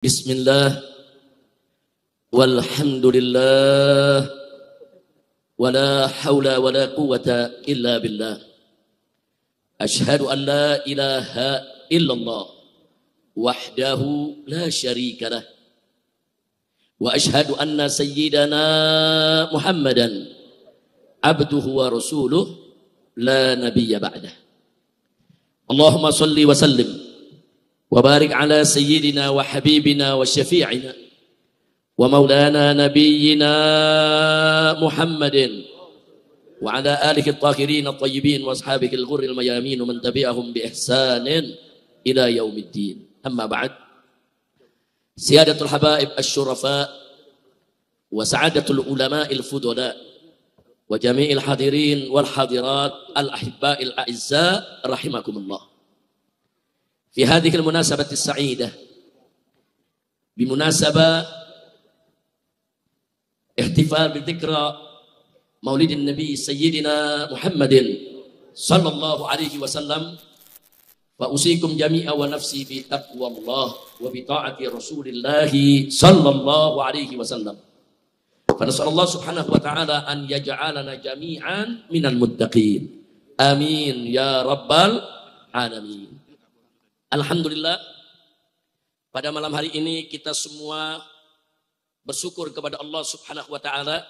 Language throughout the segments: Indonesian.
Bismillah, walhamdulillah, wala hawla wala quwwata illa billah. Ashhadu an la ilaha illallah wahdahu la syarika lah. Wa ashhadu anna sayyidana Muhammadan abduhu wa rasuluh la nabiyya ba'dah. Allahumma salli wa sallim wa barik ala sayyidina wa habibina wa syafi'ina wa maulana nabiyyina Muhammadin wa ala alihi at-tahirin at-tayyibin wa ashabihi al-ghurril mayamin wa man tabi'ahum bi ihsanin ila yaumiddin. Amma ba'd. Siyadatul habaib asy-syurafa wa sa'adatul ulama'il fudala wa jami'il hadirin wal hadirat al-ahibba'il a'izza rahimakumullah. في هذه المناسبة السعيدة بمناسبة احتفال بذكرى مولد النبي سيدنا محمد صلى الله عليه وسلم فأوصيكم جميعا ونفسي بتقوى الله وبطاعة رسول الله صلى الله عليه وسلم فنسأل الله سبحانه وتعالى أن يجعلنا جميعا من المتقين آمين يا رب العالمين. Alhamdulillah, pada malam hari ini kita semua bersyukur kepada Allah Subhanahu wa Ta'ala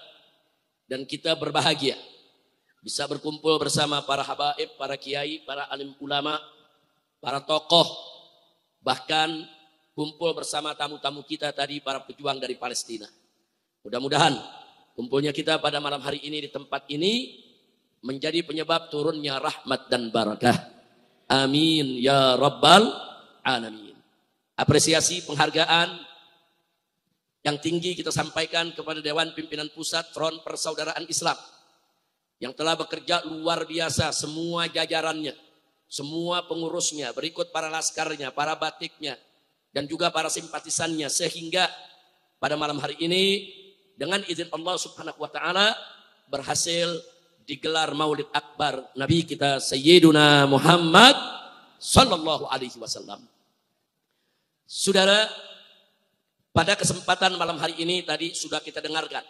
dan kita berbahagia bisa berkumpul bersama para habaib, para kiai, para alim ulama, para tokoh, bahkan kumpul bersama tamu-tamu kita tadi, para pejuang dari Palestina. Mudah-mudahan kumpulnya kita pada malam hari ini di tempat ini menjadi penyebab turunnya rahmat dan barakah. Amin ya rabbal alamin. Apresiasi penghargaan yang tinggi kita sampaikan kepada Dewan Pimpinan Pusat Front Persaudaraan Islam yang telah bekerja luar biasa, semua jajarannya, semua pengurusnya, berikut para laskarnya, para batiknya, dan juga para simpatisannya, sehingga pada malam hari ini dengan izin Allah Subhanahu wa Ta'ala berhasil digelar Maulid Akbar Nabi kita Sayyiduna Muhammad sallallahu alaihi wasallam. Saudara, pada kesempatan malam hari ini tadi sudah kita dengarkan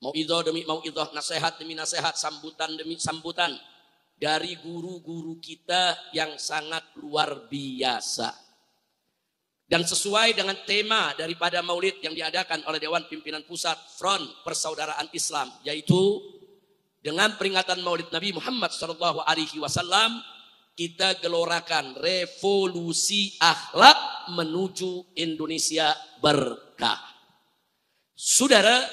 mauidhah demi mauidhah, nasihat demi nasihat, sambutan demi sambutan dari guru-guru kita yang sangat luar biasa. Dan sesuai dengan tema daripada Maulid yang diadakan oleh Dewan Pimpinan Pusat Front Persaudaraan Islam, yaitu dengan peringatan Maulid Nabi Muhammad sallallahu alaihi wasallam, kita gelorakan revolusi akhlak menuju Indonesia berkah. Saudara,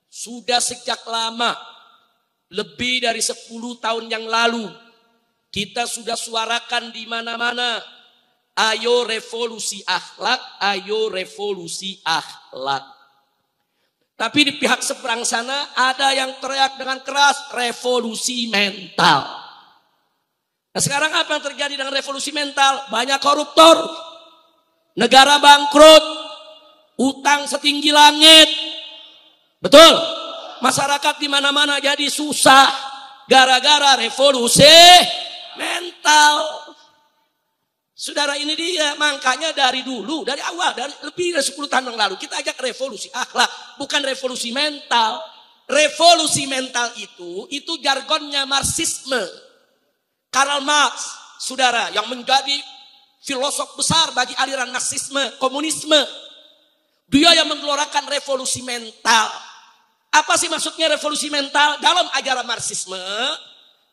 sudah sejak lama, lebih dari 10 tahun yang lalu, kita sudah suarakan di mana-mana, ayo revolusi akhlak, ayo revolusi akhlak. Tapi di pihak seberang sana ada yang teriak dengan keras, revolusi mental. Nah, sekarang apa yang terjadi dengan revolusi mental? Banyak koruptor, negara bangkrut, utang setinggi langit. Betul? Masyarakat di mana-mana jadi susah gara-gara revolusi mental. Saudara, ini dia, makanya dari dulu, dari awal, dari lebih dari 10 tahun yang lalu kita ajak revolusi akhlak, bukan revolusi mental. Revolusi mental itu jargonnya Marxisme. Karl Marx, saudara, yang menjadi filosof besar bagi aliran Marxisme, komunisme. Dia yang menggelorakan revolusi mental. Apa sih maksudnya revolusi mental? Dalam ajaran Marxisme,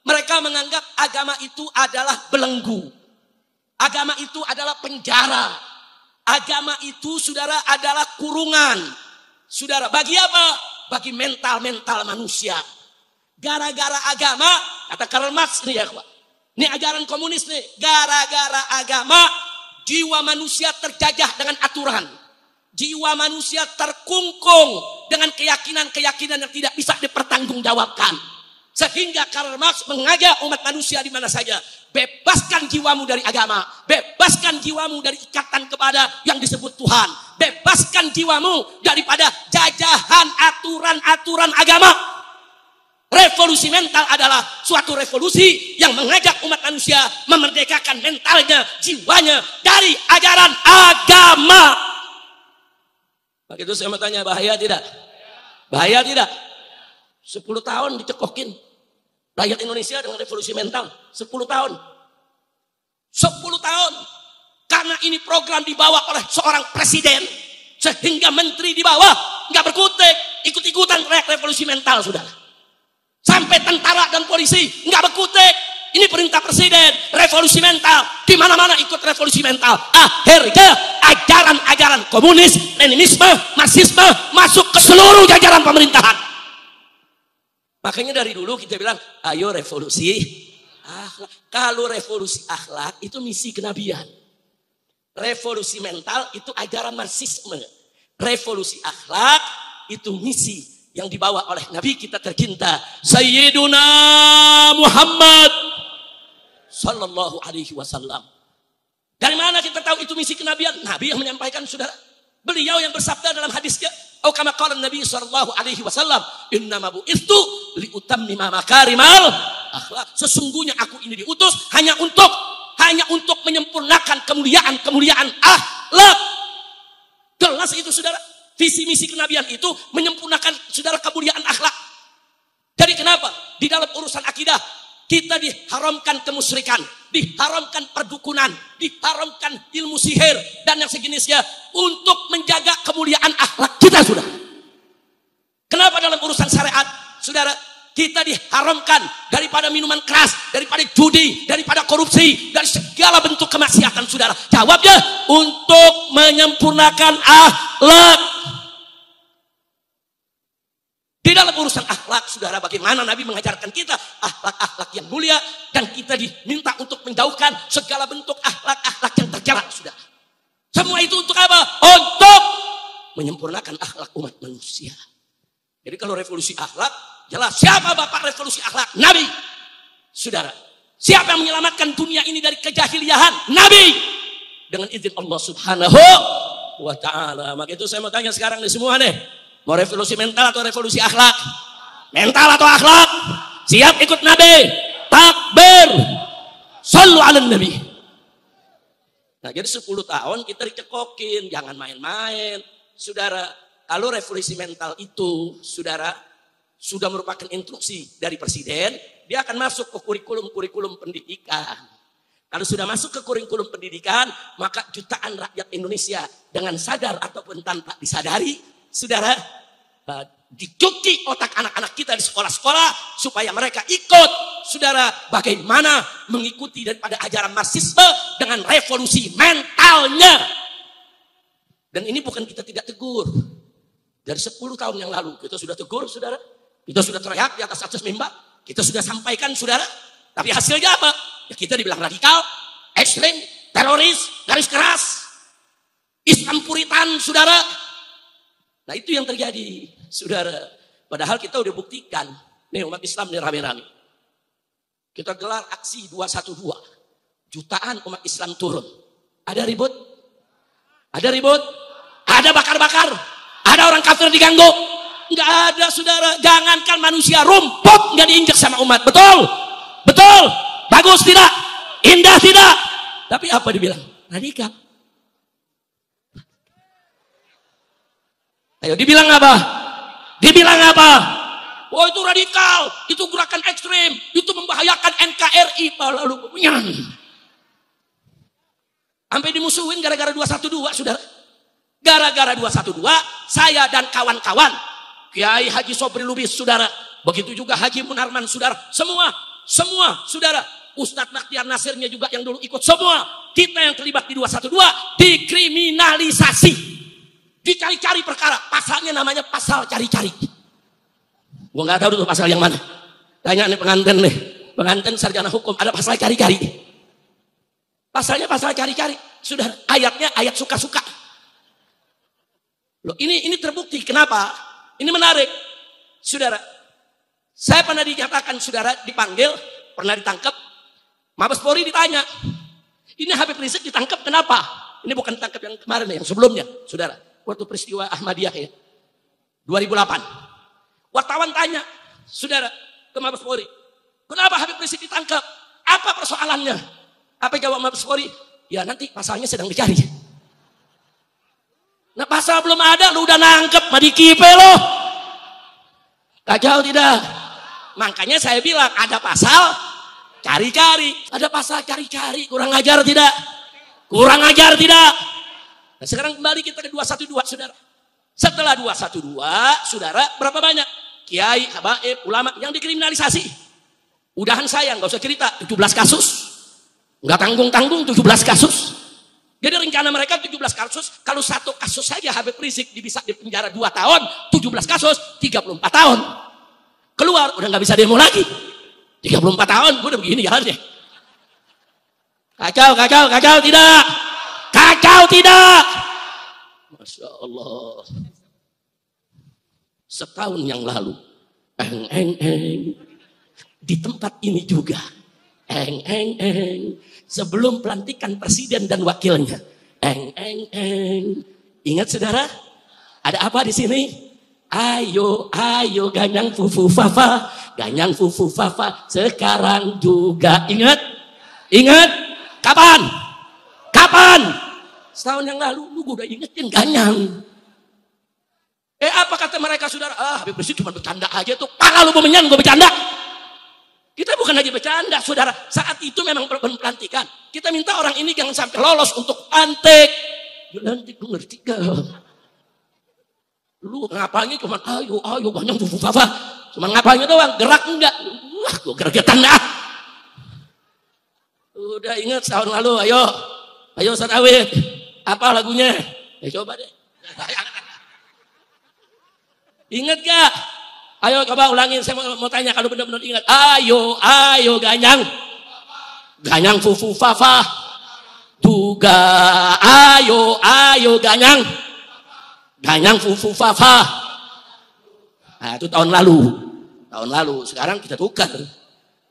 mereka menganggap agama itu adalah belenggu. Agama itu adalah penjara. Agama itu, saudara, adalah kurungan. Saudara, bagi apa? Bagi mental-mental manusia. Gara-gara agama, kata Karl Marx nih ya, ini ajaran komunis nih. Gara-gara agama, jiwa manusia terjajah dengan aturan. Jiwa manusia terkungkung dengan keyakinan-keyakinan yang tidak bisa dipertanggungjawabkan. Sehingga Karl Marx mengajak umat manusia di mana saja, bebaskan jiwamu dari agama, bebaskan jiwamu dari ikatan kepada yang disebut Tuhan, bebaskan jiwamu daripada jajahan aturan-aturan agama. Revolusi mental adalah suatu revolusi yang mengajak umat manusia memerdekakan mentalnya, jiwanya dari ajaran agama. Maka itu saya mau tanya, bahaya tidak? Bahaya tidak? 10 tahun dicekokin rakyat Indonesia dengan revolusi mental. 10 tahun. 10 tahun. Karena ini program dibawa oleh seorang presiden, sehingga menteri di bawah nggak berkutik, ikut-ikutan revolusi mental, saudara. Sampai tentara dan polisi nggak berkutik. Ini perintah presiden, revolusi mental. Di mana-mana ikut revolusi mental. Akhirnya ajaran-ajaran komunis, leninisme, marxisme masuk ke seluruh jajaran pemerintahan. Makanya dari dulu kita bilang, ayo revolusi akhlak. Kalau revolusi akhlak itu misi kenabian. Revolusi mental itu ajaran marxisme. Revolusi akhlak itu misi yang dibawa oleh Nabi kita tercinta Sayyiduna Muhammad Sallallahu Alaihi Wasallam. Dari mana kita tahu itu misi kenabian? Nabi yang menyampaikan, saudara. Beliau yang bersabda dalam hadisnya, "Au kama qala Nabi Sallallahu Alaihi Wasallam, innama bu'itsu liutammima makarimal akhlak." Sesungguhnya aku ini diutus hanya untuk menyempurnakan kemuliaan akhlak. Jelas itu, saudara. Visi misi kenabian itu menyempurnakan, saudara, kemuliaan akhlak. Jadi kenapa? Di dalam urusan akidah kita diharamkan kemusyrikan, diharamkan perdukunan, diharamkan ilmu sihir dan yang sejenisnya untuk menjaga kemuliaan akhlak kita, saudara. Kenapa dalam urusan syariat, saudara, kita diharamkan daripada minuman keras, daripada judi, daripada korupsi, dari segala bentuk kemaksiatan, saudara? Jawabnya, untuk menyempurnakan akhlak. Di dalam urusan akhlak, saudara, bagaimana Nabi mengajarkan kita akhlak-akhlak yang mulia, dan kita diminta untuk menjauhkan segala bentuk akhlak-akhlak yang tercela, saudara. Semua itu untuk apa? Untuk menyempurnakan akhlak umat manusia. Jadi kalau revolusi akhlak, jelas siapa bapak revolusi akhlak? Nabi, saudara. Siapa yang menyelamatkan dunia ini dari kejahiliahan? Nabi, dengan izin Allah Subhanahu wa Ta'ala. Maka itu saya mau tanya sekarang nih semua nih. Mau revolusi mental atau revolusi akhlak? Mental atau akhlak? Siap ikut Nabi? Takbir. Sallu ala Nabi. Nah, jadi 10 tahun kita dicekokin. Jangan main-main. Saudara, kalau revolusi mental itu, saudara, sudah merupakan instruksi dari presiden, dia akan masuk ke kurikulum pendidikan. Kalau sudah masuk ke kurikulum pendidikan, maka jutaan rakyat Indonesia dengan sadar ataupun tanpa disadari, saudara, dicuci otak anak-anak kita di sekolah-sekolah supaya mereka ikut, saudara, bagaimana mengikuti daripada ajaran marxisme dengan revolusi mentalnya. Dan ini bukan kita tidak tegur. Dari 10 tahun yang lalu kita sudah tegur, saudara. Kita sudah teriak di atas mimbar. Kita sudah sampaikan, saudara. Tapi hasilnya apa? Ya kita dibilang radikal, ekstrem, teroris, garis keras, Islam puritan, saudara. Nah itu yang terjadi, saudara. Padahal kita udah buktikan. Nih umat Islam nih rame-rame. Kita gelar aksi 212. Jutaan umat Islam turun. Ada ribut? Ada ribut? Ada bakar-bakar? Ada orang kafir diganggu? Enggak ada, saudara. Jangankan manusia, rumput nggak diinjak sama umat. Betul? Betul? Bagus tidak? Indah tidak? Tapi apa dibilang? Radikal. Ayo dibilang apa? Dibilang apa? Oh itu radikal, itu gerakan ekstrim, itu membahayakan NKRI. Lalu sampai dimusuhin gara-gara 212, saudara. Gara-gara 212, saya dan kawan-kawan, Kiai Haji Sobri Lubis, saudara. Begitu juga Haji Munarman, saudara. Semua, saudara. Ustadz Bakhtiar Nasirnya juga yang dulu ikut. Semua kita yang terlibat di 212 dikriminalisasi. Dicari-cari perkara, pasalnya namanya pasal cari-cari. Gua nggak tahu tuh pasal yang mana. Tanya nih pengantin sarjana hukum, ada pasal cari-cari. Pasalnya pasal cari-cari. Sudah ayatnya ayat suka-suka. Loh, ini terbukti. Kenapa? Ini menarik, saudara. Saya pernah dinyatakan, saudara, dipanggil, pernah ditangkap. Mabes Polri ditanya, ini Habib Rizik ditangkap kenapa? Ini bukan tangkap yang kemarin, yang sebelumnya, saudara. Waktu peristiwa Ahmadiyah ya, 2008. Wartawan tanya, saudara, ke Mabes Polri, kenapa Habib Rizik ditangkap? Apa persoalannya? Apa jawab Mabes Polri? Ya nanti pasalnya sedang dicari. Nah Pasal belum ada, lu udah nangkep, mah dikipe lo. Kacau tidak? Makanya saya bilang ada pasal cari-cari. Ada pasal cari-cari, kurang ajar tidak? Kurang ajar tidak? Nah, sekarang kembali kita ke 212, saudara. Setelah 212, saudara, berapa banyak kiai, habaib, ulama yang dikriminalisasi? Udahan saya, nggak usah cerita, 17 kasus. Nggak tanggung-tanggung 17 kasus. Jadi rencana mereka 17 kasus, kalau satu kasus saja Habib Rizik bisa dipenjara 2 tahun, 17 kasus, 34 tahun. Keluar, udah nggak bisa demo lagi. 34 tahun, udah begini jalannya. Kacau tidak? Kacau tidak? Masya Allah. Setahun yang lalu, di tempat ini juga, sebelum pelantikan presiden dan wakilnya, ingat saudara, ada apa di sini? Ayo ganyang fufu fafa, sekarang juga. Ingat, kapan? Setahun yang lalu, lu udah ingetin ganyang. Apa kata mereka saudara? Habib Rizik cuma bercanda aja tuh. Pala lu pemenyan, gue bercanda. Kita bukan lagi bercanda, saudara. Saat itu memang pelantikan. Kita minta orang ini jangan sampai lolos untuk antek. Lantik, lu ngerti gak? Lu ngapainnya cuma ayo banyak fufu fafa. Cuma ngapainnya doang, gerak enggak? Wah, gue gerak-gerakan dah. Udah ingat tahun lalu, ayo Ustaz Awid. Apa lagunya? Coba deh. Ingat gak? Ayo coba ulangin, saya mau tanya kalau benar-benar ingat. Ayo ganyang fufu fafa. Juga ayo ganyang fufu fafa. Nah, itu tahun lalu. Sekarang kita tukar.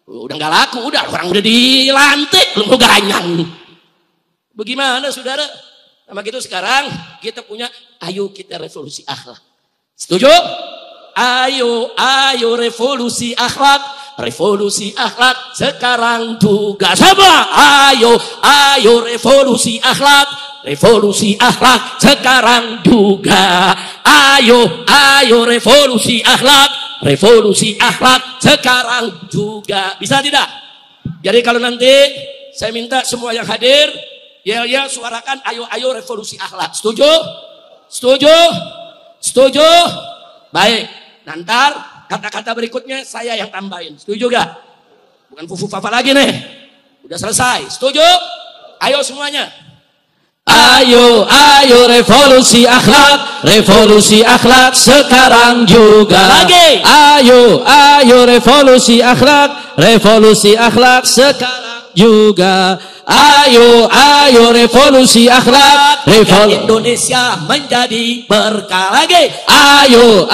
Udah nggak laku, orang udah dilantik, belum mau ganyang. Bagaimana saudara? Sama gitu sekarang kita punya, ayo kita revolusi akhlak. Setuju? Ayo revolusi akhlak. Revolusi akhlak sekarang juga sama. Ayo revolusi akhlak. Revolusi akhlak sekarang juga. Ayo revolusi akhlak. Revolusi akhlak sekarang juga. Bisa tidak? Jadi kalau nanti saya minta semua yang hadir, ya suarakan ayo revolusi akhlak. Setuju? Baik. Nanti kata-kata berikutnya saya yang tambahin. Setuju gak? Bukan fufu fafa lagi nih. Udah selesai. Setuju? Ayo semuanya. Ayo revolusi akhlak sekarang juga. Lagi. Ayo revolusi akhlak sekarang juga. Ayo revolusi akhlak. Indonesia menjadi berkah lagi. Ayo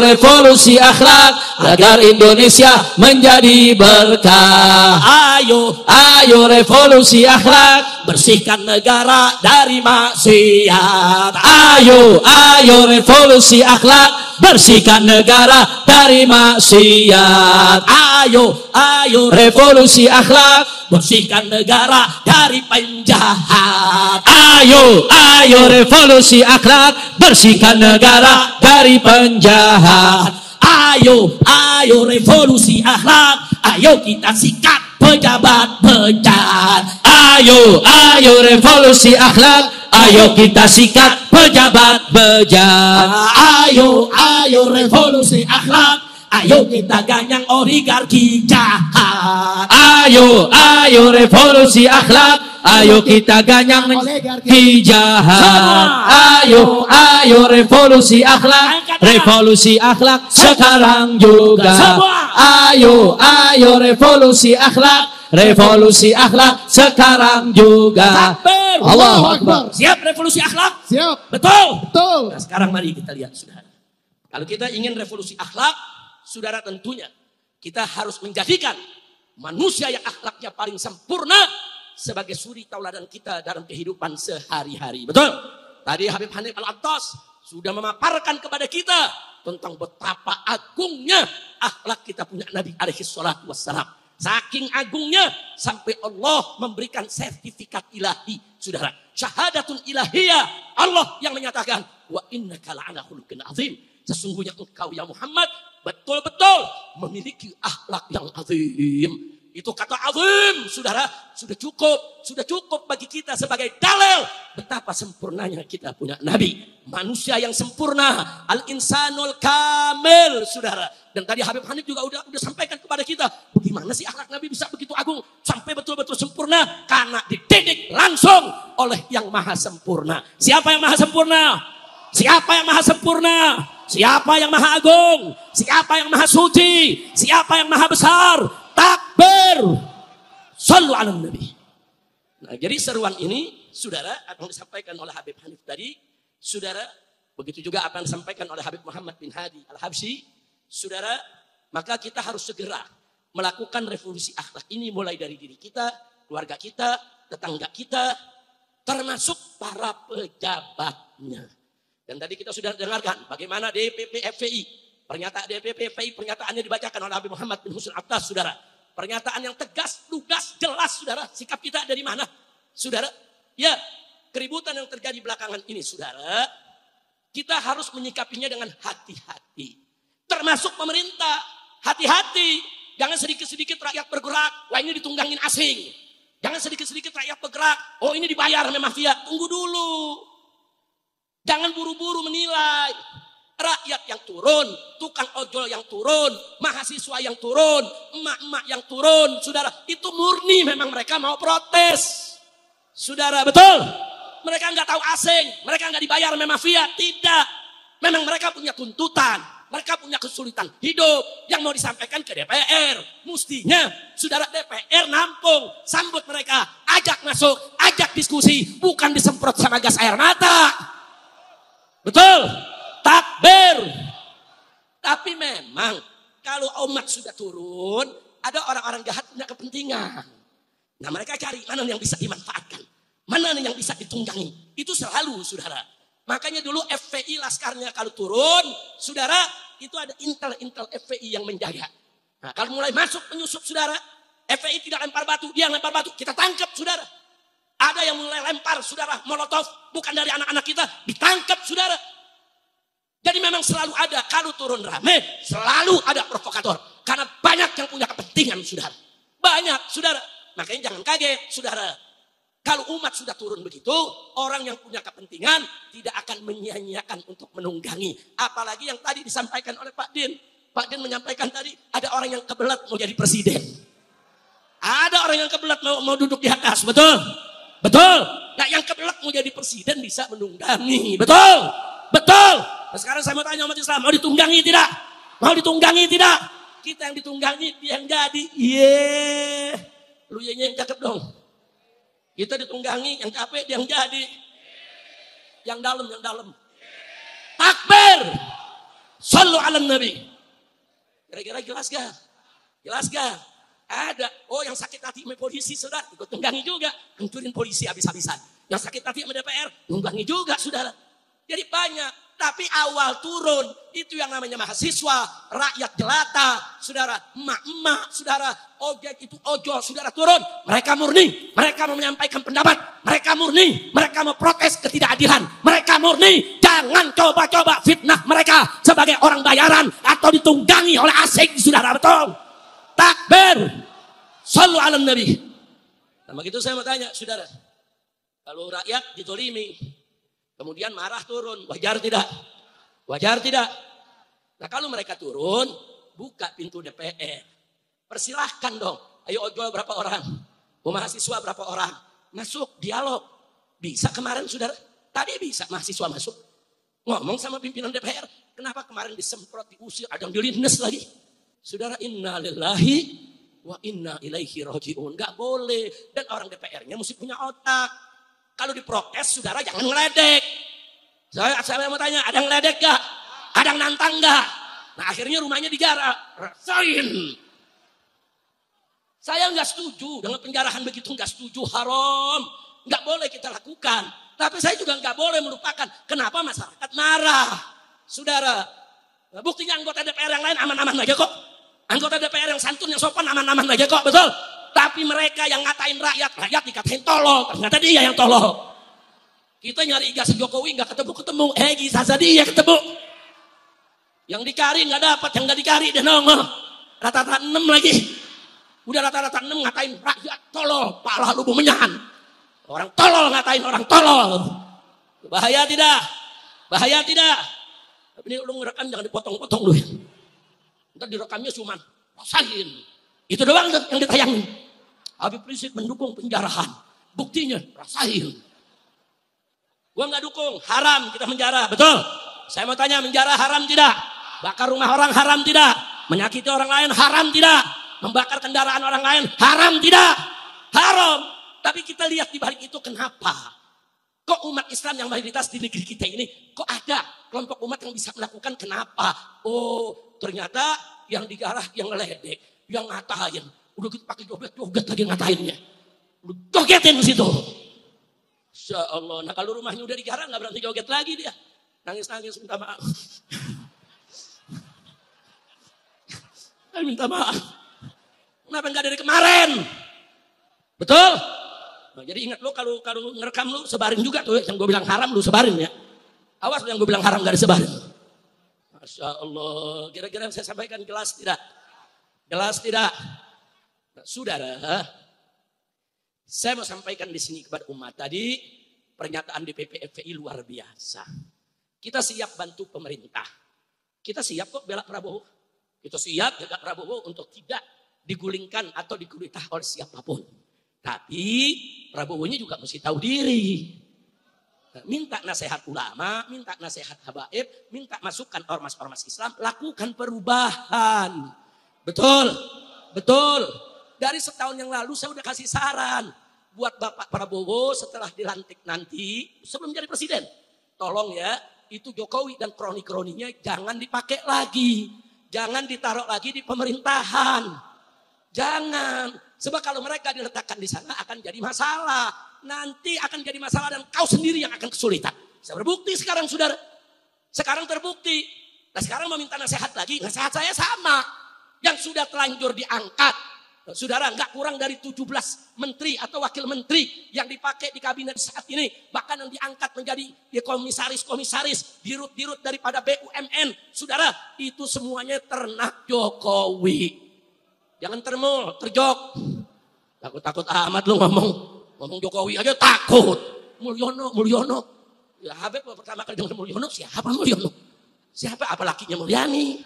revolusi akhlak agar Indonesia menjadi berkah. Ayo revolusi akhlak, bersihkan negara dari maksiat. Ayo revolusi akhlak, bersihkan negara dari maksiat. Ayo revolusi akhlak, bersihkan negara dari penjahat. Ayo revolusi akhlak, bersihkan negara dari penjahat. Ayo revolusi akhlak. Ayo kita sikat pejabat bejat. Ayo revolusi akhlak, ayo kita sikat pejabat bejat. Ayo revolusi akhlak. Ayo kita ganyang oligarki jahat. Ayo revolusi akhlak, ayo kita ganyang oligarki jahat. Ayo revolusi akhlak, revolusi akhlak sekarang juga. Ayo revolusi akhlak, revolusi akhlak sekarang juga. Allahu Akbar. Siap revolusi akhlak? Siap. Betul. Nah, sekarang mari kita lihat saudara. Kalau kita ingin revolusi akhlak, saudara, tentunya kita harus menjadikan manusia yang akhlaknya paling sempurna sebagai suri tauladan kita dalam kehidupan sehari-hari. Betul? Tadi Habib Hanif Al-Attas sudah memaparkan kepada kita tentang betapa agungnya akhlak kita punya Nabi alaihi salatu wassalam. Saking agungnya sampai Allah memberikan sertifikat ilahi, saudara. Syahadatun ilahiyah. Allah yang menyatakan, wa innaka la'ala khuluqin azim. Sesungguhnya engkau ya Muhammad betul-betul memiliki akhlak yang azim. Itu kata azim, saudara, sudah cukup bagi kita sebagai dalil betapa sempurnanya kita punya nabi, manusia yang sempurna, al-insanul kamil, saudara. Dan tadi Habib Hanif juga udah sampaikan kepada kita, bagaimana sih akhlak nabi bisa begitu agung sampai betul-betul sempurna? Karena dididik langsung oleh yang maha sempurna. Siapa yang maha sempurna? Siapa yang maha sempurna? Siapa yang maha agung? Siapa yang maha suci? Siapa yang maha besar? Takbir. Shallu ala nabi. Nah, jadi seruan ini, saudara, apa yang disampaikan oleh Habib Hanif tadi, saudara, begitu juga apa yang disampaikan oleh Habib Muhammad bin Hadi Al-Habsyi, saudara, maka kita harus segera melakukan revolusi akhlak ini mulai dari diri kita, keluarga kita, tetangga kita, termasuk para pejabatnya. Dan tadi kita sudah dengarkan bagaimana DPP FPI, pernyataan DPP FPI, pernyataannya dibacakan oleh Habib Muhammad bin Husain Attas, saudara. Pernyataan yang tegas, lugas, jelas, saudara. Sikap kita dari mana, saudara? Ya, keributan yang terjadi belakangan ini, saudara, kita harus menyikapinya dengan hati-hati. Termasuk pemerintah, hati-hati. Jangan sedikit-sedikit rakyat bergerak, wah ini ditunggangin asing. Jangan sedikit-sedikit rakyat bergerak, oh ini dibayar sama mafia. Tunggu dulu. Jangan buru-buru menilai. Rakyat yang turun, tukang ojol yang turun, mahasiswa yang turun, emak-emak yang turun, saudara, itu murni memang mereka mau protes. Saudara, betul? Mereka nggak tahu asing, mereka nggak dibayar sama mafia, tidak. Memang mereka punya tuntutan, mereka punya kesulitan hidup yang mau disampaikan ke DPR. Mestinya, saudara, DPR nampung, sambut mereka, ajak masuk, ajak diskusi, bukan disemprot sama gas air mata. Betul? Takbir. Tapi memang kalau umat sudah turun, ada orang-orang jahat punya kepentingan. Nah mereka cari mana yang bisa dimanfaatkan, mana yang bisa ditunggangi. Itu selalu, saudara. Makanya dulu FPI laskarnya kalau turun, saudara, itu ada intel FPI yang menjaga. Nah kalau mulai masuk penyusup, saudara, FPI tidak lempar batu, dia lempar batu, kita tangkap, saudara. Ada yang mulai lempar, saudara, molotov, bukan dari anak-anak kita, ditangkap, saudara. Jadi memang selalu ada, kalau turun rame, selalu ada provokator. Karena banyak yang punya kepentingan, saudara. Banyak, saudara. Makanya jangan kaget, saudara. Kalau umat sudah turun begitu, orang yang punya kepentingan tidak akan menyia-nyiakan untuk menunggangi. Apalagi yang tadi disampaikan oleh Pak Din. Pak Din menyampaikan tadi, ada orang yang kebelat mau jadi presiden. Ada orang yang kebelat mau duduk di atas, betul? Betul. Nah yang kebelat mau jadi presiden bisa menunggangi, betul? Betul. Nah, sekarang saya mau tanya umat Islam, mau ditunggangi tidak? Mau ditunggangi tidak? Kita yang ditunggangi, dia yang jadi. Yeay. Lu yang cakep dong. Kita ditunggangi, yang capek dia yang jadi. Yang dalam. Takbir. Shallu ala nabi. Kira-kira jelas gak? Jelas gak? Ada. Oh yang sakit hati sama polisi, saudara, ikut tunggangi juga. Hancurin polisi habis-habisan. Yang sakit hati sama DPR, tunggangi juga, saudara. Jadi banyak. Tapi awal turun, itu yang namanya mahasiswa, rakyat jelata, saudara, emak-emak, saudara, ojek itu ojol, saudara turun. Mereka murni, mereka mau menyampaikan pendapat. Mereka murni, mereka mau protes ketidakadilan. Mereka murni, jangan coba-coba fitnah mereka sebagai orang bayaran atau ditunggangi oleh asing, saudara, betul. Takbir. Shallu ala nabi. Nah begitu saya mau tanya, saudara. Kalau rakyat ditolimi, kemudian marah turun, wajar tidak? Wajar tidak? Nah kalau mereka turun, buka pintu DPR. Persilahkan dong, ayo ojol berapa orang? Mahasiswa berapa orang? Masuk, dialog. Bisa kemarin, saudara? Tadi bisa mahasiswa masuk. Ngomong sama pimpinan DPR, kenapa kemarin disemprot, diusir, ada yang dilindes lagi? Saudara, inna lillahi wa inna ilaihi raji'un. Gak boleh. Dan orang DPR-nya mesti punya otak. Kalau diprotes, saudara jangan ngeledek. Saya mau tanya, ada yang ngeledek gak? Ada yang nantang gak? Nah akhirnya rumahnya dijarah. Rasain. Saya nggak setuju dengan penjarahan begitu, nggak setuju, haram. Nggak boleh kita lakukan. Tapi saya juga nggak boleh melupakan kenapa masyarakat marah. Saudara, buktinya anggota DPR yang lain aman-aman aja kok. Anggota DPR yang santun, yang sopan aman-aman aja kok, betul? Tapi mereka yang ngatain rakyat dikatain tolol, ternyata dia yang tolol. Kita nyari ijazah Jokowi nggak ketemu. Ijazah dia ketemu. Yang dicari nggak dapat, yang nggak dicari dia nongol. Rata-rata 6 lagi. Udah rata-rata 6 ngatain rakyat tolol, pala lu bumenyahan. Orang tolol ngatain orang tolol. Bahaya tidak? Bahaya tidak? Tapi ini lu ngerekam jangan dipotong-potong lu ya. Ntar direkamnya cuman rasain. Itu doang yang ditayangin. Habib Rizik mendukung penjarahan. Buktinya rasain. Gua nggak dukung, haram kita menjara, betul? Saya mau tanya, menjara haram tidak? Bakar rumah orang haram tidak? Menyakiti orang lain haram tidak? Membakar kendaraan orang lain haram tidak? Haram. Tapi kita lihat di balik itu kenapa? Kok umat Islam yang mayoritas di negeri kita ini, kok ada kelompok umat yang bisa melakukan, kenapa? Oh, ternyata yang digarah, yang ngeledek, yang ngatain. Udah gitu pakai joget-joget lagi ngatainnya. Udah jogetin di situ. Insya Allah. Nah kalau rumahnya udah digarah nggak berani joget lagi dia. Nangis-nangis minta maaf. Minta maaf. Kenapa nggak dari kemarin? Betul? Nah, jadi ingat lo kalau ngerekam lo sebarin juga tuh yang gue bilang haram lo sebarin ya. Awas lo yang gue bilang haram gak disebarin. Masya Allah. Kira-kira saya sampaikan jelas tidak? Jelas tidak? Nah, saudara. Saya mau sampaikan di sini kepada umat tadi pernyataan DPP FPI luar biasa. Kita siap bantu pemerintah. Kita siap kok bela Prabowo. Kita siap jaga Prabowo untuk tidak digulingkan atau dikudeta oleh siapapun. Tapi Prabowo-nya juga mesti tahu diri. Minta nasihat ulama, minta nasihat habaib, minta masukan ormas-ormas Islam, lakukan perubahan. Betul, betul. Dari setahun yang lalu saya udah kasih saran buat Bapak Prabowo setelah dilantik nanti sebelum jadi presiden. Tolong ya, itu Jokowi dan kroni-kroninya jangan dipakai lagi. Jangan ditaruh lagi di pemerintahan. Jangan. Sebab kalau mereka diletakkan di sana akan jadi masalah. Nanti akan jadi masalah dan kau sendiri yang akan kesulitan. Saya berbukti sekarang saudara. Sekarang terbukti. Nah sekarang mau minta nasihat lagi. Nasihat saya sama. Yang sudah telanjur diangkat. Saudara, nggak kurang dari 17 menteri atau wakil menteri yang dipakai di kabinet saat ini. Bahkan yang diangkat menjadi komisaris-komisaris, dirut-dirut daripada BUMN. Saudara, itu semuanya ternak Jokowi. Jangan terjok. Takut-takut amat lu ngomong Jokowi aja takut. Mulyono. Ya Habib pertama kali dengar Mulyono, siapa Mulyono? Siapa? Apa lakinya Mulyani?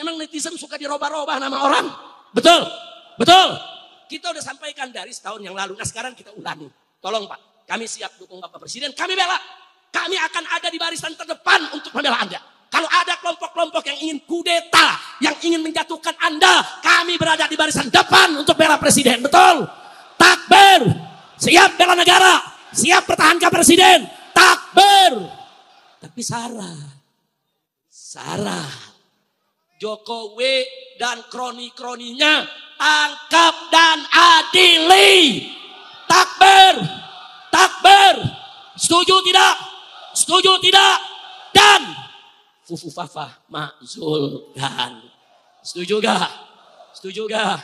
Emang netizen suka dirobah-robah nama orang? Betul, betul. Kita udah sampaikan dari setahun yang lalu. Nah sekarang kita ulangi. Tolong Pak, kami siap dukung Bapak Presiden. Kami bela. Kami akan ada di barisan terdepan untuk membela Anda. Kalau ada kelompok-kelompok yang ingin kudeta, yang ingin menjatuhkan Anda, kami berada di barisan depan untuk bela Presiden. Betul? Takbir. Siap bela negara. Siap pertahankan Presiden. Takbir. Tapi Sarah. Jokowi dan kroni-kroninya tangkap dan adili. Takbir. Takbir. Setuju tidak? Setuju tidak? Dan Fufu Fafa makzulkan. Setuju gak? Setuju gak?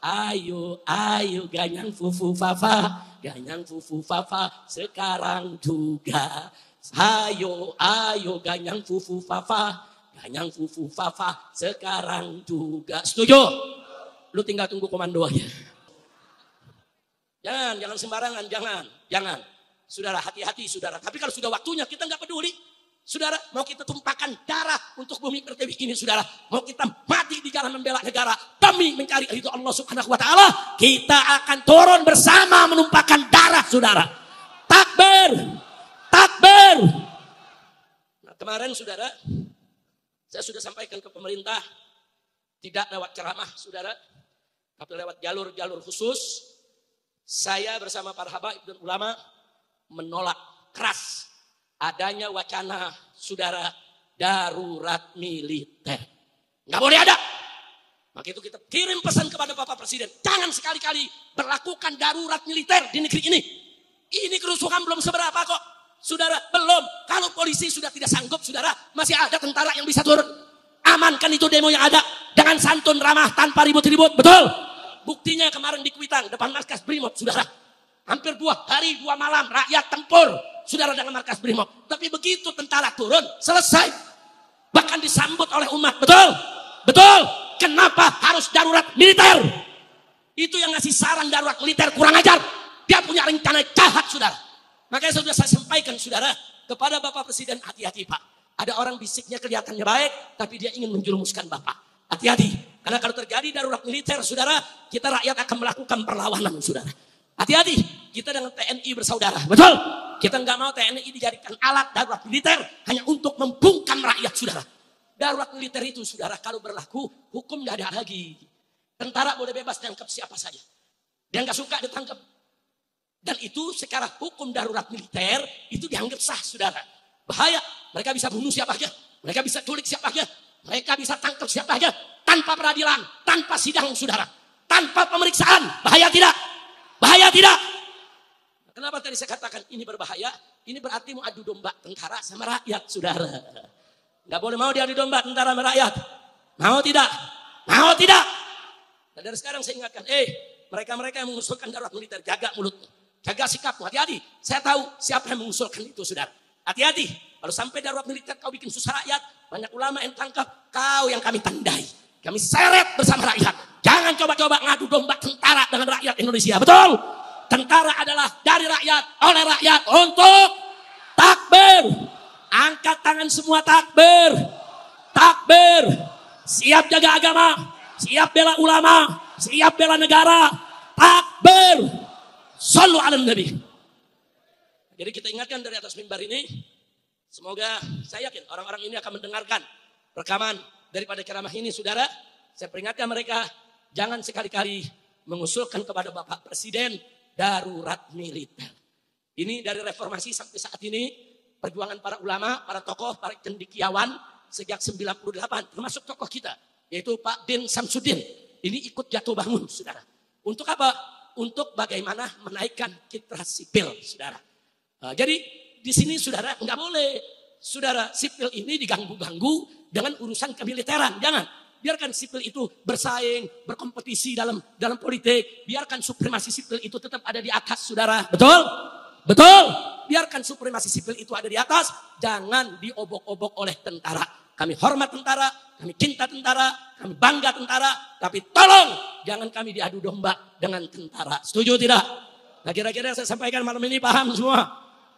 Ayo ganyang Fufu Fafa. Ganyang Fufu Fafa sekarang juga. Ayo ganyang Fufu Fafa. Ganyang Fufu Fafa sekarang juga. Setuju? Lu tinggal tunggu komando aja. Jangan sembarangan, jangan. Saudara, hati-hati saudara. Tapi kalau sudah waktunya kita nggak peduli. Saudara, mau kita tumpahkan darah untuk bumi pertiwi ini saudara. Mau kita mati di jalan membela negara demi mencari ridho Allah Subhanahu wa taala, kita akan turun bersama menumpahkan darah saudara. Takbir. Takbir. Nah, kemarin saudara, saya sudah sampaikan ke pemerintah, tidak lewat ceramah saudara, tapi lewat jalur-jalur khusus. Saya bersama para habaib dan ulama menolak keras adanya wacana saudara darurat militer. Nggak boleh ada. Maka itu kita kirim pesan kepada Bapak Presiden, jangan sekali-kali berlakukan darurat militer di negeri ini. Ini kerusuhan belum seberapa kok. Saudara, belum. Kalau polisi sudah tidak sanggup, saudara, masih ada tentara yang bisa turun. Amankan itu demo yang ada. Dengan santun, ramah, tanpa ribut-ribut. Betul? Buktinya kemarin di Kuitang, depan markas Brimob, saudara. Hampir 2 hari 2 malam rakyat tempur. Saudara dengan markas Brimob. Tapi begitu tentara turun, selesai. Bahkan disambut oleh umat. Betul? Betul? Kenapa harus darurat militer? Itu yang ngasih saran darurat militer kurang ajar. Dia punya rencana jahat, saudara. Makanya sudah saya sampaikan, saudara, kepada Bapak Presiden, hati-hati Pak. Ada orang bisiknya kelihatannya baik, tapi dia ingin menjerumuskan Bapak. Hati-hati. Karena kalau terjadi darurat militer, saudara, kita rakyat akan melakukan perlawanan, saudara. Hati-hati, kita dengan TNI bersaudara. Betul? Kita nggak mau TNI dijadikan alat darurat militer hanya untuk membungkam rakyat, saudara. Darurat militer itu, saudara, kalau berlaku, hukum nggak ada lagi. Tentara boleh bebas tangkap siapa saja. Dia nggak suka ditangkap. Dan itu secara hukum darurat militer, itu dianggap sah, saudara. Bahaya, mereka bisa bunuh siapa aja. Mereka bisa culik siapa aja. Mereka bisa tangkap siapa aja. Tanpa peradilan, tanpa sidang, saudara. Tanpa pemeriksaan, bahaya tidak? Bahaya tidak? Kenapa tadi saya katakan ini berbahaya? Ini berarti mau adu domba tentara sama rakyat, saudara. Nggak boleh mau diadu domba tentara sama rakyat. Mau tidak? Mau tidak? Dan dari sekarang saya ingatkan, mereka-mereka yang mengusulkan darurat militer, jaga mulutmu. Jaga sikapmu, hati-hati. Saya tahu siapa yang mengusulkan itu, saudara. Hati-hati. Kalau sampai darurat militer kau bikin susah rakyat, banyak ulama yang tangkap, kau yang kami tandai. Kami seret bersama rakyat. Jangan coba-coba ngadu domba tentara dengan rakyat Indonesia. Betul? Tentara adalah dari rakyat, oleh rakyat, untuk takbir. Angkat tangan semua takbir. Takbir. Siap jaga agama. Siap bela ulama. Siap bela negara. Takbir. Shallu ala Nabi. Jadi kita ingatkan dari atas mimbar ini. Semoga saya yakin orang-orang ini akan mendengarkan rekaman daripada ceramah ini, saudara. Saya peringatkan mereka, jangan sekali-kali mengusulkan kepada Bapak Presiden darurat militer. Ini dari reformasi sampai saat ini, perjuangan para ulama, para tokoh, para cendekiawan sejak 98, termasuk tokoh kita, yaitu Pak Din Samsudin. Ini ikut jatuh bangun, saudara. Untuk apa? Untuk bagaimana menaikkan citra sipil, saudara. Jadi di sini, saudara, nggak boleh, saudara, sipil ini diganggu-ganggu dengan urusan kemiliteran. Jangan. Biarkan sipil itu bersaing, berkompetisi dalam politik. Biarkan supremasi sipil itu tetap ada di atas, saudara. Betul? Betul? Biarkan supremasi sipil itu ada di atas. Jangan diobok-obok oleh tentara. Kami hormat tentara, kami cinta tentara, kami bangga tentara. Tapi tolong, jangan kami diadu domba dengan tentara. Setuju tidak? Nah, kira-kira saya sampaikan malam ini paham semua?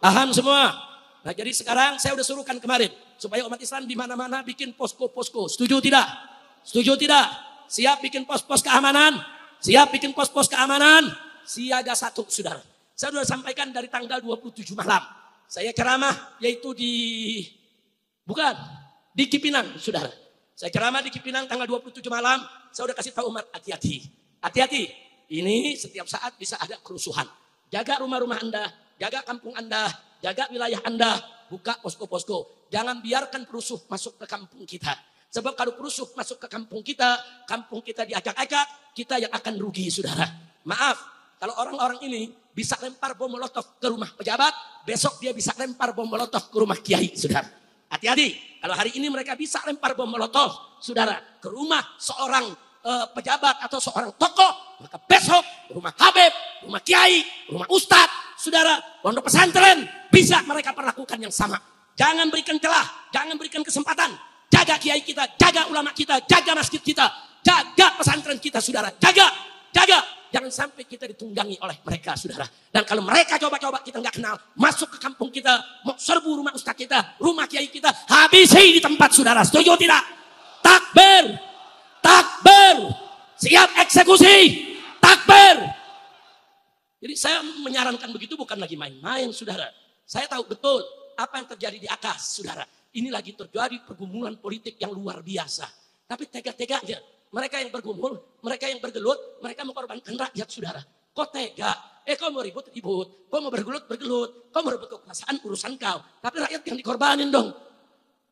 Paham semua? Nah, jadi sekarang saya udah suruhkan kemarin. Supaya umat Islam di mana-mana bikin posko-posko. Setuju tidak? Setuju tidak? Siap bikin pos-pos keamanan? Siap bikin pos-pos keamanan? Siaga 1, saudara. Saya sudah sampaikan dari tanggal 27 malam. Saya ceramah yaitu di Cipinang, saudara. Saya ceramah di Cipinang tanggal 27 malam. Saya sudah kasih tahu umat, hati-hati. Hati-hati. Ini setiap saat bisa ada kerusuhan. Jaga rumah-rumah Anda. Jaga kampung Anda. Jaga wilayah Anda. Buka posko-posko. Jangan biarkan perusuh masuk ke kampung kita. Sebab kalau perusuh masuk ke kampung kita diacak-acak, kita yang akan rugi, saudara. Maaf, kalau orang-orang ini bisa lempar bom molotov ke rumah pejabat, besok dia bisa lempar bom molotov ke rumah kiai, saudara. Hati-hati, kalau hari ini mereka bisa lempar bom molotov, saudara, ke rumah seorang pejabat atau seorang tokoh, maka besok rumah Habib, rumah kiai, rumah ustadz, saudara, pondok pesantren, bisa mereka perlakukan yang sama. Jangan berikan celah, jangan berikan kesempatan. Jaga kiai kita, jaga ulama kita, jaga masjid kita, jaga pesantren kita, saudara. Jaga. Jangan sampai kita ditunggangi oleh mereka, saudara. Dan kalau mereka coba-coba kita nggak kenal, masuk ke kampung kita, mau serbu rumah ustaz kita, rumah kiai kita, habisi di tempat, saudara. Setuju tidak? Takbir. Siap eksekusi. Takbir. Jadi saya menyarankan begitu bukan lagi main-main, saudara. Saya tahu betul apa yang terjadi di atas, saudara. Ini lagi terjadi pergumulan politik yang luar biasa. Tapi tega-teganya mereka yang bergumul, mereka yang bergelut, mereka mengorbankan rakyat, saudara. Kok tega? Kau mau ribut, kau mau bergelut, kau mau rebut kekuasaan, urusan kau. Tapi rakyat yang dikorbanin dong.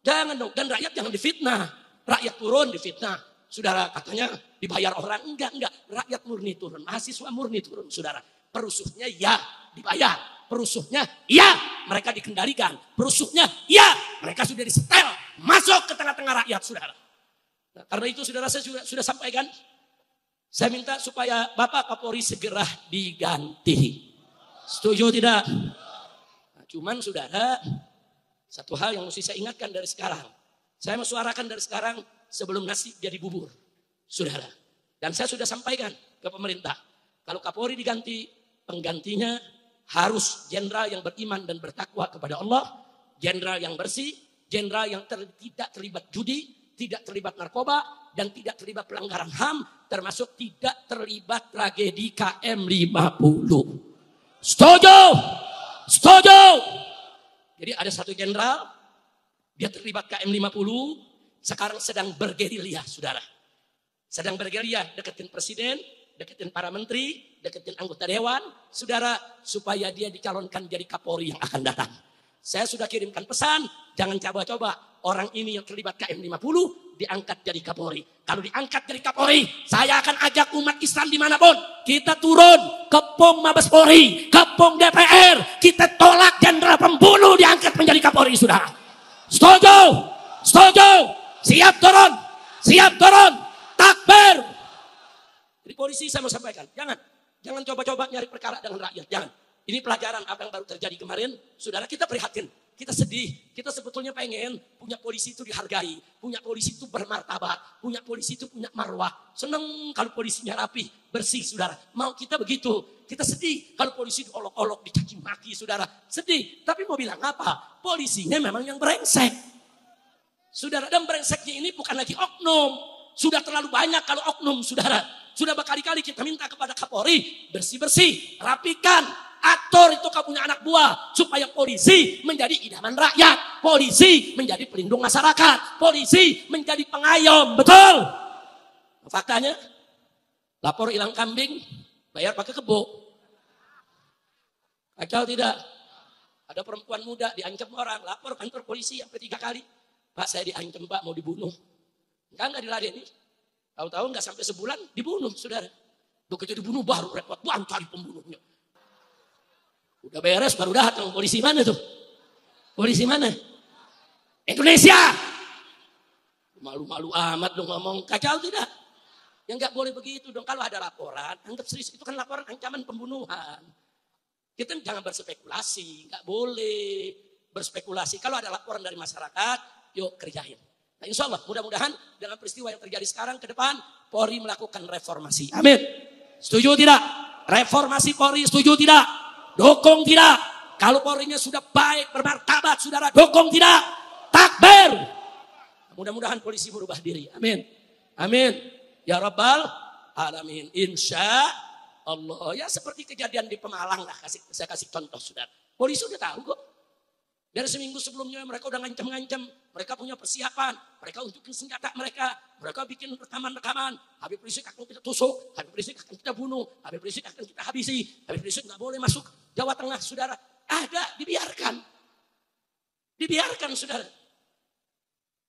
Jangan dong, dan rakyat jangan difitnah. Rakyat turun difitnah. Saudara, katanya dibayar orang. Enggak. Rakyat murni turun, mahasiswa murni turun, saudara. Perusuhnya ya dibayar. Perusuhnya iya mereka dikendalikan. Perusuhnya iya mereka sudah disetel. Masuk ke tengah-tengah rakyat, saudara. Nah, karena itu saudara, saya sudah sampaikan. Saya minta supaya Bapak Kapolri segera diganti. Setuju tidak? Nah, cuman saudara, satu hal yang mesti saya ingatkan dari sekarang. Saya mensuarakan dari sekarang sebelum nasi jadi bubur. Saudara. Dan saya sudah sampaikan ke pemerintah. Kalau Kapolri diganti, penggantinya harus jenderal yang beriman dan bertakwa kepada Allah. Jenderal yang bersih, jenderal yang tidak terlibat judi, tidak terlibat narkoba, dan tidak terlibat pelanggaran HAM, termasuk tidak terlibat tragedi KM 50. Setuju? Setuju? Jadi ada satu jenderal, dia terlibat KM 50, sekarang sedang bergerilya, saudara. Sedang bergerilya, deketin presiden, deketin para menteri, deketin anggota dewan, saudara, supaya dia dicalonkan jadi Kapolri yang akan datang. Saya sudah kirimkan pesan, jangan coba-coba orang ini yang terlibat KM 50 diangkat jadi Kapolri. Kalau diangkat jadi Kapolri, saya akan ajak umat Islam dimanapun. Kita turun ke Pom Mabes Polri, ke Pom DPR. Kita tolak jenderal pembunuh diangkat menjadi Kapolri, saudara. Setuju? Setuju? Siap turun? Siap turun? Takbir! Jadi polisi saya mau sampaikan, jangan coba-coba nyari perkara dengan rakyat, jangan. Ini pelajaran apa yang baru terjadi kemarin, saudara, kita prihatin, kita sedih, kita sebetulnya pengen punya polisi itu dihargai, punya polisi itu bermartabat, punya polisi itu punya marwah. Seneng kalau polisinya rapi, bersih, saudara. Mau kita begitu, kita sedih kalau polisi diolok-olok, dicaci maki, saudara. Sedih, tapi mau bilang apa? Polisinya memang yang brengsek. Saudara, dan brengseknya ini bukan lagi oknum. Sudah terlalu banyak kalau oknum, saudara. Sudah berkali-kali kita minta kepada Kapolri, bersih-bersih, rapikan. Atur itu kau punya anak buah. Supaya polisi menjadi idaman rakyat. Polisi menjadi pelindung masyarakat. Polisi menjadi pengayom. Betul? Faktanya, lapor hilang kambing, bayar pakai kebo. Kacau tidak? Ada perempuan muda diancam orang, lapor kantor polisi sampai 3 kali. Pak, saya diancam, Pak, mau dibunuh. Enggak diladeni. Tahu-tahu enggak sampai sebulan dibunuh, saudara. Begitu dibunuh baru repot, cari pembunuhnya. Udah beres baru datang. Polisi mana tuh? Polisi mana? Indonesia. Malu-malu amat dong ngomong. Kacau tidak? Ya enggak boleh begitu dong. Kalau ada laporan, anggap serius. Itu kan laporan ancaman pembunuhan. Kita jangan berspekulasi. Enggak boleh berspekulasi. Kalau ada laporan dari masyarakat, yuk kerjain. Nah, insya Allah mudah-mudahan dengan peristiwa yang terjadi sekarang ke depan, Polri melakukan reformasi. Amin. Setuju tidak? Reformasi Polri setuju tidak? Dukung tidak? Kalau Polrinya sudah baik, bermartabat, saudara, dukung tidak? Takbir! Mudah-mudahan polisi berubah diri. Amin. Amin. Ya Rabbal Alamin. Insya Allah. Ya seperti kejadian di Pemalang lah. Saya kasih contoh, saudara. Polisi udah tahu kok. Dari seminggu sebelumnya mereka udah ngancam-ngancam. Mereka punya persiapan. Mereka unjukin senjata mereka. Mereka bikin rekaman-rekaman. Habib Rizik akan kita tusuk. Habib Rizik akan kita bunuh. Habib Rizik akan kita habisi. Habib Rizik gak boleh masuk Jawa Tengah, saudara. Ada, dibiarkan. Dibiarkan, saudara.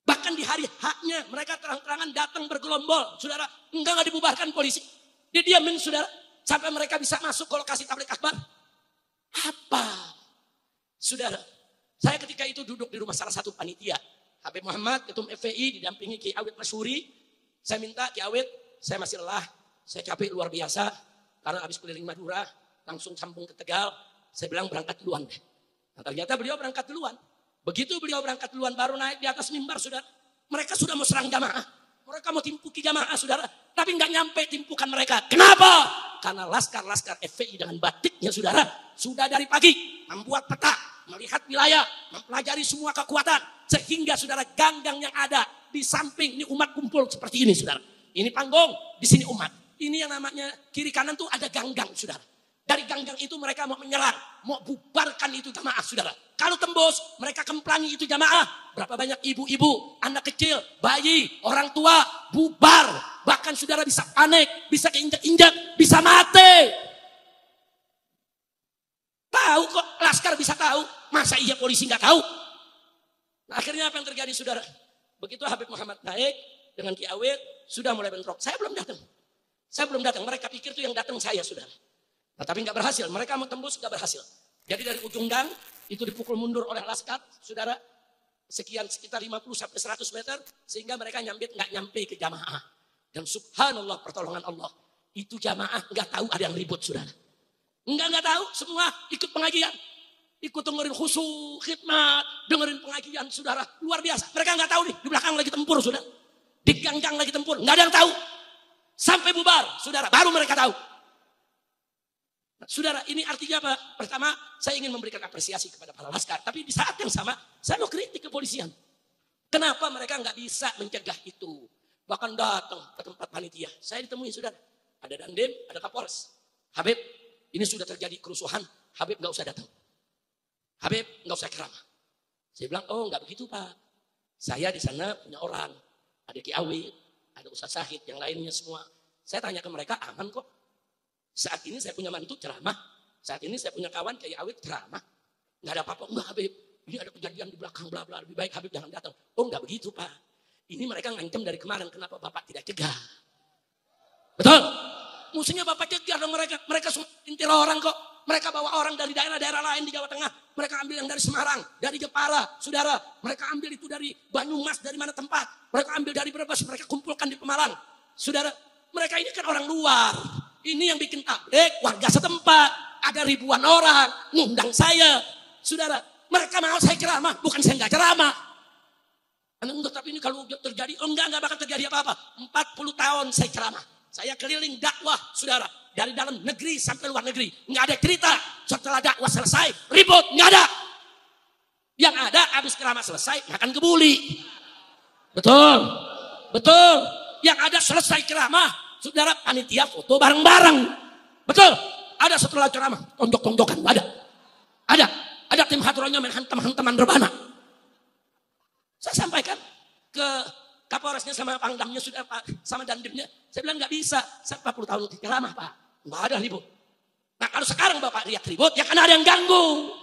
Bahkan di hari haknya mereka terang-terangan datang bergelombol, saudara. Enggak dibubarkan polisi. Didiamin, saudara. Sampai mereka bisa masuk ke lokasi tabligh akbar. Apa? Saudara. Saya ketika itu duduk di rumah salah satu panitia. Habib Muhammad, Ketum FPI, didampingi Ki Awid Masyuri. Saya minta Ki Awid, saya masih lelah. Saya capek luar biasa. Karena habis keliling Madura, langsung sambung ke Tegal. Saya bilang berangkat duluan deh. Nah, ternyata beliau berangkat duluan. Begitu beliau berangkat duluan, baru naik di atas mimbar, saudara. Mereka sudah mau serang jamaah. Mereka mau timpuki jamaah, saudara. Tapi nggak nyampe timpukan mereka. Kenapa? Karena laskar-laskar FPI dengan batiknya, saudara. Sudah dari pagi membuat peta. Melihat wilayah, mempelajari semua kekuatan. Sehingga saudara ganggang yang ada di samping, ini umat kumpul seperti ini, saudara. Ini panggung, di sini umat. Ini yang namanya kiri kanan tuh ada ganggang, saudara. Dari ganggang itu mereka mau menyerang, mau bubarkan itu jamaah, saudara. Kalau tembus, mereka kemplangi itu jamaah. Berapa banyak ibu-ibu, anak kecil, bayi, orang tua, bubar. Bahkan saudara bisa panik, bisa keinjak-injak, bisa mati. Tahu kok, laskar bisa tahu. Masa iya polisi nggak tahu? Nah, akhirnya apa yang terjadi, saudara? Begitu Habib Muhammad naik dengan Ki Awid, sudah mulai bentrok. Saya belum datang. Mereka pikir itu yang datang saya, saudara. Nah, tapi nggak berhasil. Mereka mau tembus nggak berhasil. Jadi dari ujung gang itu dipukul mundur oleh laskar, saudara. Sekitar 50 sampai 100 meter sehingga mereka nggak nyampe ke jamaah. Dan subhanallah pertolongan Allah. Itu jamaah nggak tahu ada yang ribut, saudara. Enggak tahu, semua ikut pengajian. Ikut dengerin khusyuk, khidmat, dengerin pengajian, saudara. Luar biasa. Mereka enggak tahu nih, di belakang lagi tempur, saudara. Di gang-gang lagi tempur, enggak ada yang tahu. Sampai bubar, saudara, baru mereka tahu. Nah, saudara, ini artinya apa? Pertama, saya ingin memberikan apresiasi kepada para laskar. Tapi di saat yang sama, saya mau kritik kepolisian. Kenapa mereka nggak bisa mencegah itu? Bahkan datang ke tempat panitia. Saya ditemui, saudara. Ada Dandim, ada Kapolres. Habib, ini sudah terjadi kerusuhan. Habib nggak usah datang. Habib nggak usah ceramah. Saya bilang, oh nggak begitu Pak. Saya di sana punya orang. Ada Ki Awi, ada Ustaz Syahid, yang lainnya semua. Saya tanya ke mereka, aman kok. Saat ini saya punya mantu ceramah. Saat ini saya punya kawan kayak Awit ceramah. Nggak ada apa-apa. Enggak Habib. Ini ada kejadian di belakang bla bla. Lebih baik Habib jangan datang. Oh enggak begitu Pak. Ini mereka ngancam dari kemarin. Kenapa Bapak tidak cegah? Betul. Musuhnya Bapak cegah dong mereka. Mereka semua intir orang kok. Mereka bawa orang dari daerah-daerah lain di Jawa Tengah. Mereka ambil yang dari Semarang. Dari Jepara. Saudara. Mereka ambil itu dari Banyumas. Dari mana tempat. Mereka ambil dari Brebes. Mereka kumpulkan di Pemalang. Saudara. Mereka ini kan orang luar. Ini yang bikin tablik, warga setempat. Ada ribuan orang, ngundang saya. Saudara, mereka mau saya ceramah, bukan saya nggak ceramah. Enggak, tapi ini kalau terjadi, enggak bakal terjadi apa-apa. 40 tahun saya ceramah. Saya keliling dakwah, saudara. Dari dalam negeri sampai luar negeri. Nggak ada cerita, setelah dakwah selesai, ribut, nggak ada. Yang ada, habis ceramah selesai, makan kebuli. Betul, betul. Yang ada selesai ceramah, saudara, panitia foto bareng-bareng. Betul. Ada setelah ceramah. Tonjok-tonjokan. Ada tim hadronya main hantam-hantaman rebana. Saya sampaikan ke Kapolresnya sama Pangdamnya, sudah Pak, sama Dandimnya. Saya bilang nggak bisa. Saya 40 tahun ceramah Pak. Nggak ada ribut. Nah kalau sekarang Bapak lihat ribut, ya kan ada yang ganggu.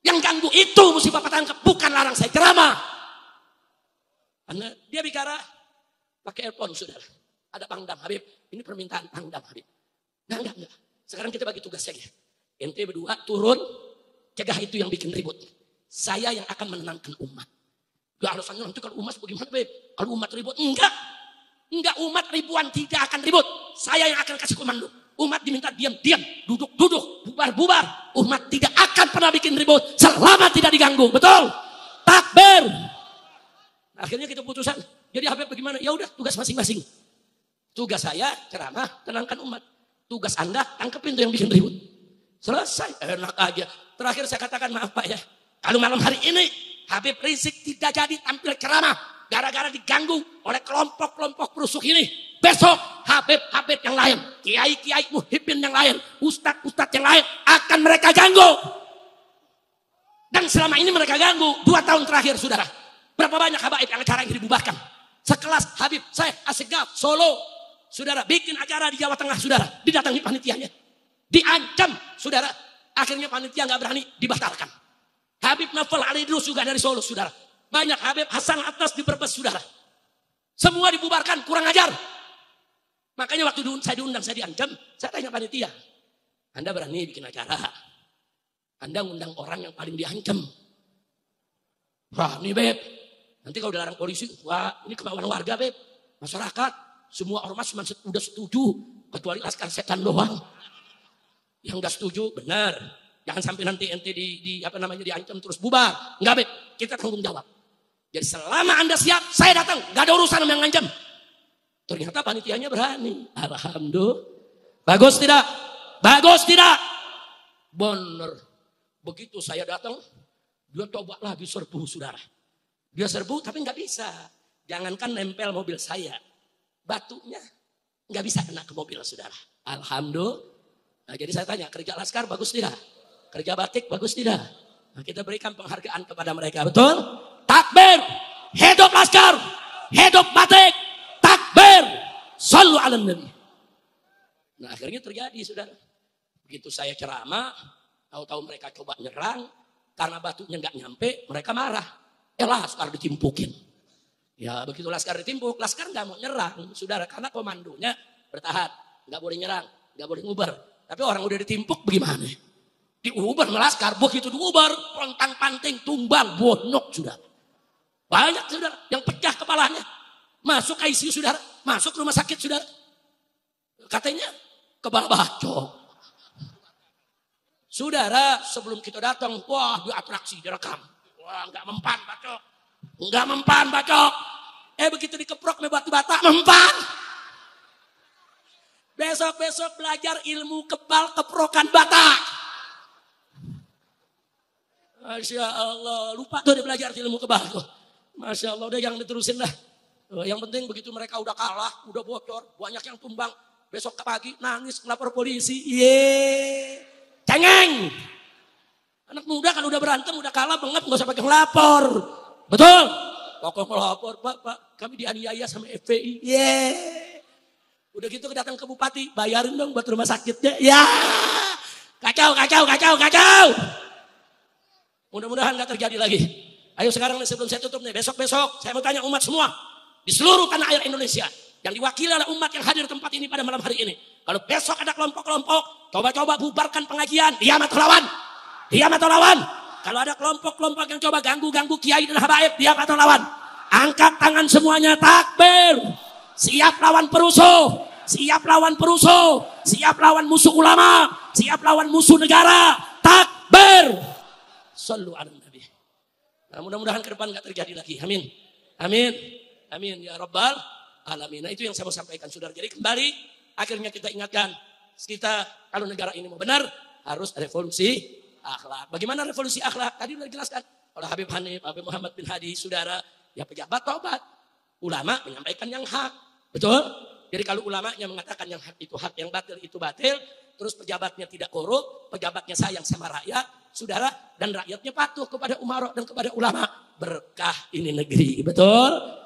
Yang ganggu itu mesti Bapak tangkap. Bukan larang saya ceramah. Karena dia bicara pakai earphone, saudara. Ada Pangdam Habib, ini permintaan Pangdam Habib. Enggak. Sekarang kita bagi tugas saja. Ente berdua turun, cegah itu yang bikin ribut. Saya yang akan menenangkan umat. Ya alasannya nanti kalau umat bagaimana Habib? Kalau umat ribut, enggak umat ribuan tidak akan ribut. Saya yang akan kasih komando. Umat diminta diam, duduk, bubar. Umat tidak akan pernah bikin ribut selama tidak diganggu. Betul? Takbir. Akhirnya kita putusan. Jadi Habib bagaimana? Ya udah, tugas masing-masing. Tugas saya ceramah, tenangkan umat. Tugas Anda tangkepin tuh yang bikin ribut. Selesai, enak aja. Terakhir saya katakan maaf Pak ya. Kalau malam hari ini Habib Rizik tidak jadi tampil ceramah gara-gara diganggu oleh kelompok-kelompok perusuh ini. Besok Habib yang lain, kiai-kiai muhibbin yang lain, ustadz-ustadz yang lain akan mereka ganggu. Dan selama ini mereka ganggu 2 tahun terakhir saudara. Berapa banyak habaib yang acara yang dibubarkan. Sekelas Habib saya Asegaf Solo. Saudara bikin acara di Jawa Tengah, saudara. Didatangi panitianya. Diancam, saudara. Akhirnya panitia nggak berani, dibatalkan. Habib Nafal Ali Idrus juga dari Solo, saudara. Banyak Habib Hasan Atas di Brebes, saudara. Semua dibubarkan, kurang ajar. Makanya waktu saya diundang, saya diancam. Saya tanya panitia. Anda berani bikin acara? Anda ngundang orang yang paling diancam. Wah, nih Beb. Nanti kalau dilarang polisi, wah ini kemauan warga Beb. Masyarakat. Semua ormas cuma udah setuju, kecuali laskar setan doang. Yang gak setuju, benar. Jangan sampai nanti ente diancam terus bubar. Enggak Beb, kita tanggung jawab. Jadi selama Anda siap, saya datang. Gak ada urusan yang ngancam. Ternyata panitianya berani. Alhamdulillah. Bagus tidak? Bagus tidak? Benar. Begitu saya datang, dia coba lagi serbu saudara. Dia serbu tapi nggak bisa. Jangankan nempel mobil saya. Batunya nggak bisa kena ke mobil saudara. Alhamdulillah. Nah, jadi saya tanya, kerja laskar bagus tidak? Kerja batik bagus tidak? Nah, kita berikan penghargaan kepada mereka. Betul? Takbir. Hidup laskar. Hidup batik. Takbir. Sallu ala nabi. Nah akhirnya terjadi saudara. Begitu saya ceramah, tahu-tahu mereka coba nyerang. Karena batunya nggak nyampe, mereka marah. Laskar ditimpukin. Ya begitu laskar ditimpuk, laskar nggak mau nyerang, saudara, karena komandonya bertahan, nggak boleh nyerang, nggak boleh ngubar. Tapi orang udah ditimpuk bagaimana? Diubar melaskar, begitu diubar, pontang panting, tumbang, bonok saudara. Banyak saudara yang pecah kepalanya, masuk ICU saudara, masuk rumah sakit saudara. Katanya kepala bacok. Saudara, sebelum kita datang, wah diatraksi, direkam. Wah nggak mempan bacok. Nggak mempan bacok. Begitu dikeprok me batu bata, mempan. Besok-besok belajar ilmu kebal keprokan bata. Masya Allah, lupa tuh dia belajar ilmu kebal tuh. Masya Allah, udah yang diterusin lah. Yang penting begitu mereka udah kalah, udah bocor, banyak yang tumbang. Besok pagi nangis lapor polisi. Cengeng. Anak muda kan udah berantem, udah kalah banget, nggak usah pakai ngelapor. Betul? Pokok ngelapor, Pak, kami dianiaya sama FPI. Udah gitu datang ke bupati, bayarin dong buat rumah sakitnya. Ya, kacau. Mudah-mudahan nggak terjadi lagi. Ayo sekarang nih sebelum saya tutup nih, besok-besok saya mau tanya umat semua di seluruh tanah air Indonesia yang diwakili oleh umat yang hadir di tempat ini pada malam hari ini. Kalau besok ada kelompok-kelompok, coba-coba bubarkan pengajian, diam atau lawan? Diam atau lawan? Kalau ada kelompok-kelompok yang coba ganggu-ganggu kiai dan habaib, diam atau lawan? Angkat tangan semuanya, takbir. Siap lawan perusuh, siap lawan perusuh, siap lawan musuh ulama, siap lawan musuh negara, takbir. Sallu ala Nabi. Nah, mudah-mudahan ke depan gak terjadi lagi. Amin. Amin. Amin ya Rabbal Alamin. Nah, itu yang saya mau sampaikan, saudara. Jadi kembali akhirnya kita ingatkan, kita kalau negara ini mau benar harus revolusi akhlak. Bagaimana revolusi akhlak? Tadi sudah dijelaskan oleh Habib Hanif, Habib Muhammad bin Hadi, saudara. Ya pejabat tobat, ulama menyampaikan yang hak, betul? Jadi kalau ulamanya mengatakan yang hak, yang batil itu batil, terus pejabatnya tidak korup, pejabatnya sayang sama rakyat, saudara, dan rakyatnya patuh kepada umara dan kepada ulama, berkah ini negeri, betul?